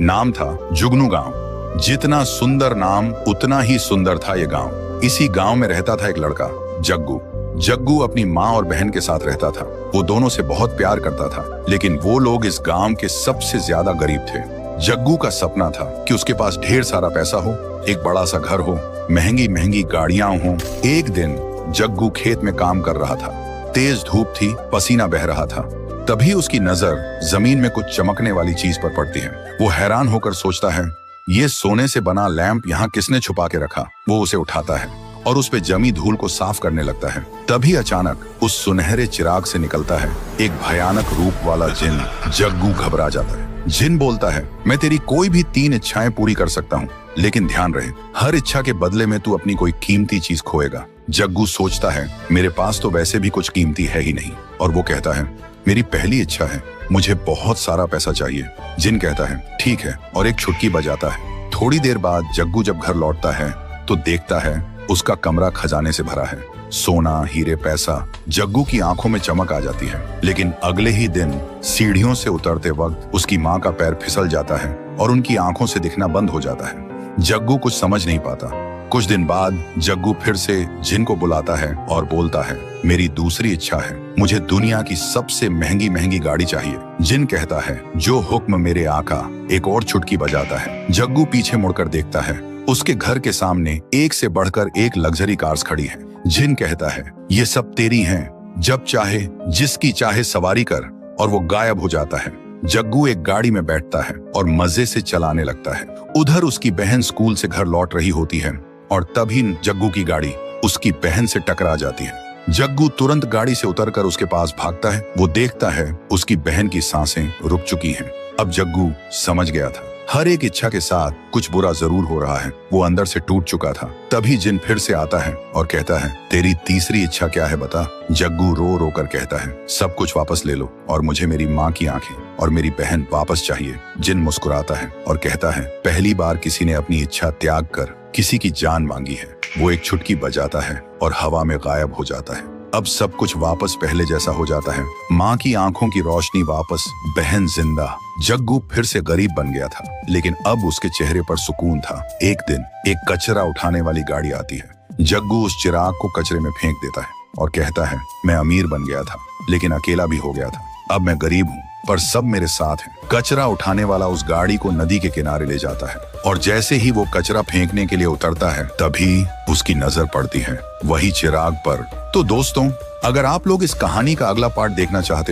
नाम था जुगनू गांव। जितना सुंदर नाम उतना ही सुंदर था ये गांव। इसी गांव में रहता था एक लड़का, जग्गू। जग्गू अपनी माँ और बहन के साथ रहता था। वो दोनों से बहुत प्यार करता था, लेकिन वो लोग इस गांव के सबसे ज्यादा गरीब थे। जग्गू का सपना था कि उसके पास ढेर सारा पैसा हो, एक बड़ा सा घर हो, महंगी महंगी गाड़ियां हो। एक दिन जग्गू खेत में काम कर रहा था। तेज धूप थी, पसीना बह रहा था। तभी उसकी नजर जमीन में कुछ चमकने वाली चीज पर पड़ती है। वो हैरान होकर सोचता है, ये सोने से बना लैंप यहाँ किसने छुपा के रखा। वो उसे उठाता है और उस पे जमी धूल को साफ करने लगता है। तभी अचानक उस सुनहरे चिराग से निकलता है एक भयानक रूप वाला जिन। जग्गू घबरा जाता है। जिन बोलता है, मैं तेरी कोई भी 3 इच्छाएं पूरी कर सकता हूँ, लेकिन ध्यान रहे, हर इच्छा के बदले में तू अपनी कोई कीमती चीज खोएगा। जग्गू सोचता है, मेरे पास तो वैसे भी कुछ कीमती है ही नहीं। और वो कहता है, मेरी पहली इच्छा है, मुझे बहुत सारा पैसा चाहिए। जिन कहता है, ठीक है, और एक छुटकी बजाता है। थोड़ी देर बाद जग्गू जब घर लौटता है तो देखता है उसका कमरा खजाने से भरा है। सोना, हीरे, पैसा। जग्गू की आंखों में चमक आ जाती है। लेकिन अगले ही दिन सीढ़ियों से उतरते वक्त उसकी माँ का पैर फिसल जाता है और उनकी आंखों से दिखना बंद हो जाता है। जग्गू कुछ समझ नहीं पाता। कुछ दिन बाद जग्गू फिर से जिन को बुलाता है और बोलता है, मेरी दूसरी इच्छा है, मुझे दुनिया की सबसे महंगी महंगी गाड़ी चाहिए। जिन कहता है, जो हुक्म मेरे आका। एक और चुटकी बजाता है। जग्गू पीछे मुड़कर देखता है। उसके घर के सामने एक से बढ़कर एक लग्जरी कार्स खड़ी है। जिन कहता है, ये सब तेरी हैं, जब चाहे जिसकी चाहे सवारी कर। और वो गायब हो जाता है। जग्गू एक गाड़ी में बैठता है और मजे से चलाने लगता है। उधर उसकी बहन स्कूल से घर लौट रही होती है और तभी जग्गू की गाड़ी उसकी बहन से टकरा जाती है। जग्गू तुरंत गाड़ी से उतरकर उसके पास भागता है। वो देखता है उसकी बहन की सांसें रुक चुकी हैं। अब जग्गू समझ गया था, हर एक इच्छा के साथ कुछ बुरा जरूर हो रहा है। वो अंदर से टूट चुका था। तभी जिन फिर से आता है और कहता है, तेरी तीसरी इच्छा क्या है बता। जग्गू रो रो कर कहता है, सब कुछ वापस ले लो और मुझे मेरी माँ की आंखें और मेरी बहन वापस चाहिए। जिन मुस्कुराता है और कहता है, पहली बार किसी ने अपनी इच्छा त्याग कर किसी की जान मांगी है। वो एक छुटकी बजाता है और हवा में गायब हो जाता है। अब सब कुछ वापस पहले जैसा हो जाता है। माँ की आंखों की रोशनी वापस, बहन जिंदा। जग्गू फिर से गरीब बन गया था, लेकिन अब उसके चेहरे पर सुकून था। एक दिन एक कचरा उठाने वाली गाड़ी आती है। जग्गू उस चिराग को कचरे में फेंक देता है और कहता है, मैं अमीर बन गया था, लेकिन अकेला भी हो गया था। अब मैं गरीब हूँ, पर सब मेरे साथ हैं। कचरा उठाने वाला उस गाड़ी को नदी के किनारे ले जाता है और जैसे ही वो कचरा फेंकने के लिए उतरता है, तभी उसकी नजर पड़ती है वही चिराग पर। तो दोस्तों, अगर आप लोग इस कहानी का अगला पार्ट देखना चाहते हो